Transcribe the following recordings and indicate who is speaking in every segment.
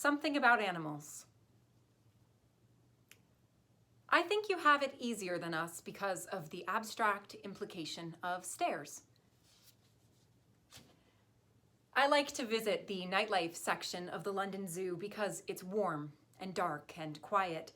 Speaker 1: Something about animals. I think you have it easier than us because of the abstract implication of stairs. I like to visit the nightlife section of the London Zoo because it's warm and dark and quiet,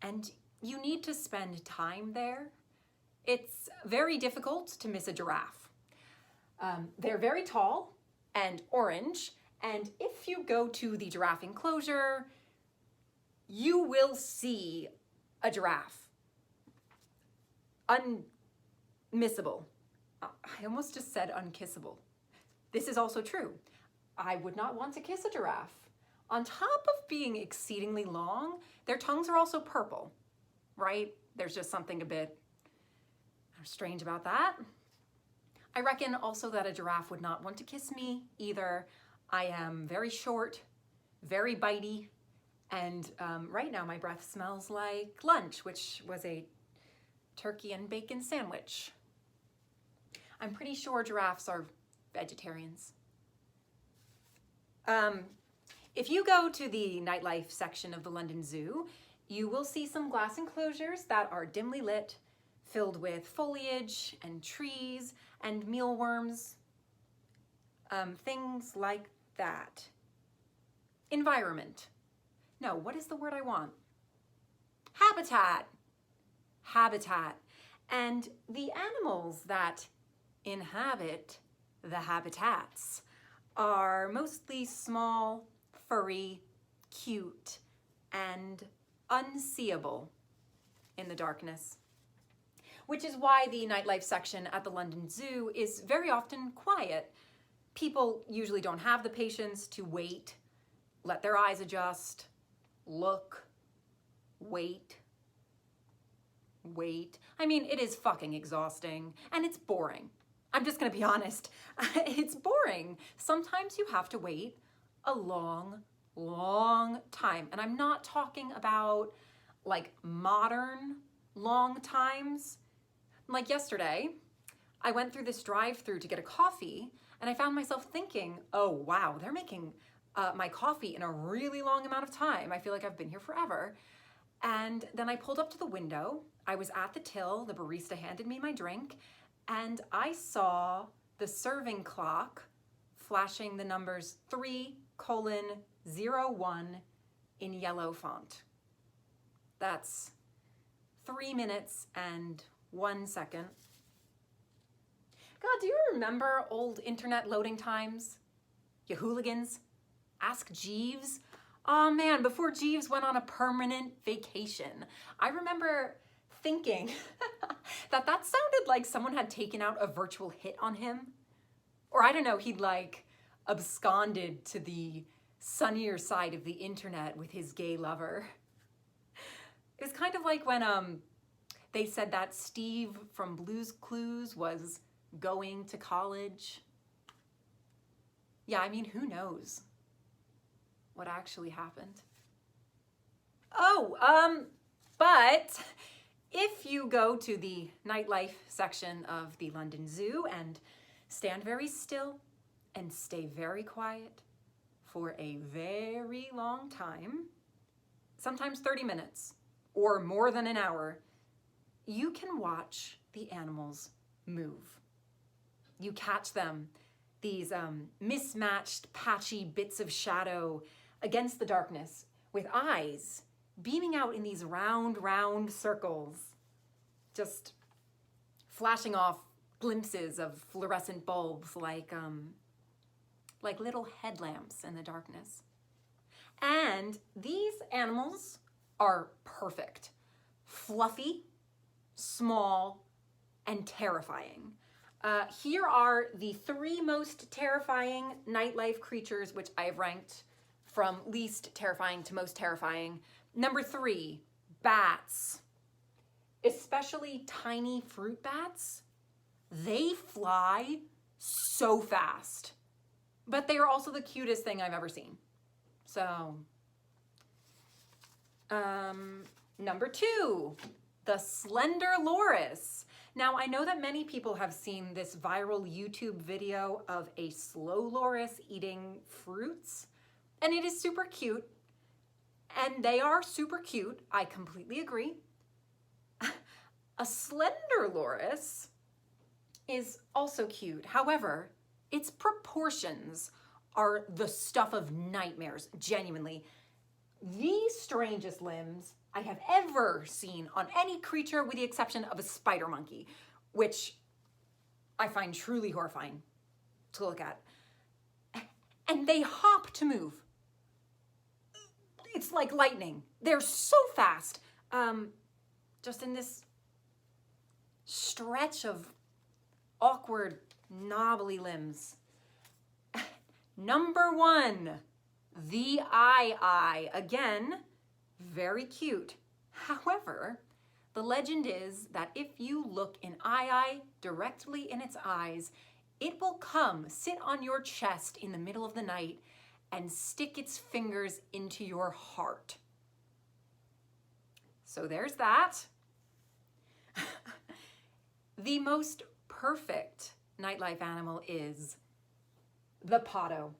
Speaker 1: and you need to spend time there. It's very difficult to miss a giraffe. They're very tall and orange, and if you go to the giraffe enclosure, you will see a giraffe. Unmissable. I almost just said unkissable. This is also true. I would not want to kiss a giraffe. On top of being exceedingly long, their tongues are also purple, right? There's just something a bit strange about that. I reckon also that a giraffe would not want to kiss me either. I am very short, very bitey, and right now my breath smells like lunch, which was a turkey and bacon sandwich. I'm pretty sure giraffes are vegetarians. If you go to the nightlife section of the London Zoo, you will see some glass enclosures that are dimly lit, filled with foliage and trees and mealworms, things like that. Environment. No, what is the word I want? Habitat. Habitat. And the animals that inhabit the habitats are mostly small, furry, cute, and unseeable in the darkness. Which is why the nightlife section at the London Zoo is very often quiet. People usually don't have the patience to wait, let their eyes adjust, look, wait. I mean, it is fucking exhausting and it's boring. I'm just gonna be honest. It's boring. Sometimes you have to wait a long, long time. And I'm not talking about like modern long times. Like yesterday, I went through this drive-through to get a coffee and I found myself thinking, oh wow, they're making my coffee in a really long amount of time. I feel like I've been here forever. And then I pulled up to the window. I was at the till, the barista handed me my drink, and I saw the serving clock flashing the numbers 3:01 in yellow font. That's 3 minutes and 1 second. God, do you remember old internet loading times? You hooligans? Ask Jeeves? Oh man, before Jeeves went on a permanent vacation. I remember thinking that sounded like someone had taken out a virtual hit on him. Or I don't know, he'd like absconded to the sunnier side of the internet with his gay lover. It was kind of like when they said that Steve from Blue's Clues was going to college. Yeah, I mean, who knows what actually happened? But if you go to the nightlife section of the London Zoo and stand very still and stay very quiet for a very long time, sometimes 30 minutes or more than an hour, you can watch the animals move. You catch them, these mismatched, patchy bits of shadow against the darkness with eyes beaming out in these round circles, just flashing off glimpses of fluorescent bulbs like little headlamps in the darkness. And these animals are perfect. Fluffy, small, and terrifying. Here are the 3 most terrifying nightlife creatures, which I have ranked from least terrifying to most terrifying. Number 3, bats. Especially tiny fruit bats. They fly so fast. But they are also the cutest thing I've ever seen. So, number 2, the slender loris. Now, I know that many people have seen this viral YouTube video of a slow loris eating fruits, and it is super cute, And they are super cute. I completely agree. A slender loris is also cute. However, its proportions are the stuff of nightmares, genuinely. The strangest limbs I have ever seen on any creature, with the exception of a spider monkey, which I find truly horrifying to look at. And they hop to move. It's like lightning. They're so fast. Just in this stretch of awkward, knobbly limbs. Number 1, the eye. Again, very cute. However, the legend is that if you look an eye directly in its eyes, it will come sit on your chest in the middle of the night and stick its fingers into your heart. So there's that. The most perfect nightlife animal is the potto,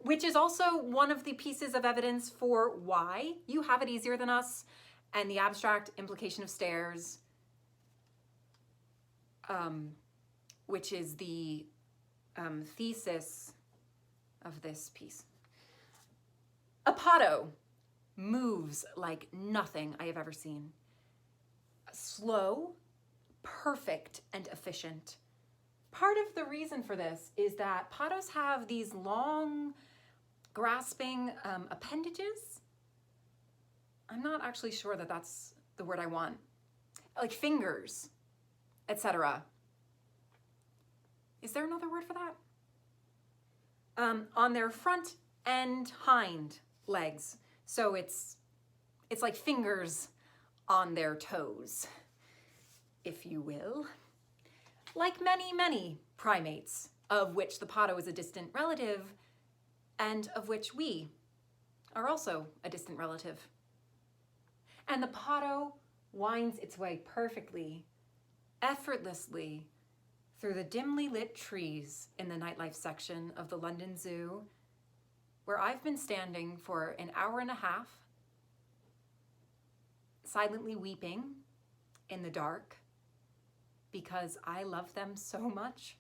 Speaker 1: which is also one of the pieces of evidence for why you have it easier than us, and the abstract implication of stairs, which is the thesis of this piece. A potto moves like nothing I have ever seen. Slow, perfect, and efficient. Part of the reason for this is that pottos have these long, grasping appendages. I'm not actually sure that that's the word I want. Like fingers, etc. Is there another word for that? On their front and hind legs. So it's like fingers on their toes, if you will. Like many, many primates, of which the potto is a distant relative, and of which we are also a distant relative. And the potto winds its way perfectly, effortlessly, through the dimly lit trees in the nightlife section of the London Zoo, where I've been standing for an hour and a half, silently weeping in the dark, because I love them so much.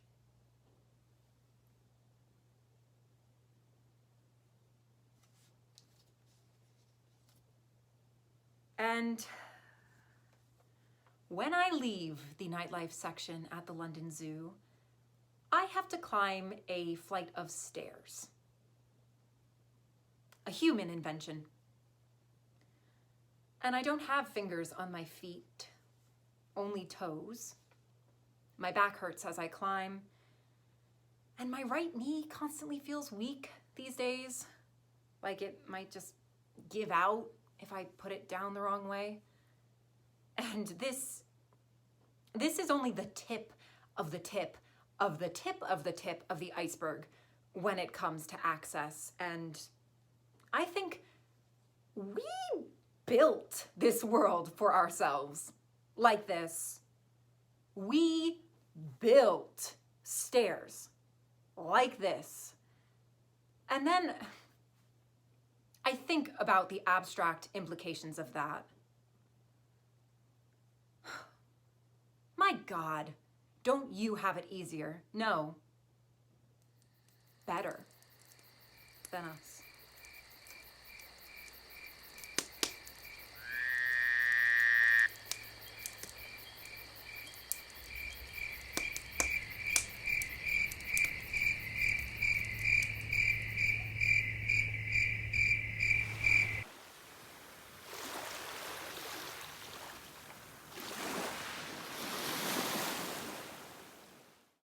Speaker 1: And when I leave the nightlife section at the London Zoo, I have to climb a flight of stairs. A human invention. And I don't have fingers on my feet, only toes. My back hurts as I climb, and my right knee constantly feels weak these days, like it might just give out if I put it down the wrong way. And this is only the tip of the tip of the tip of the tip of the iceberg when it comes to access. And I think we built this world for ourselves like this. We built stairs like this. And then I think about the abstract implications of that. My God, don't you have it easier? No. Better than us.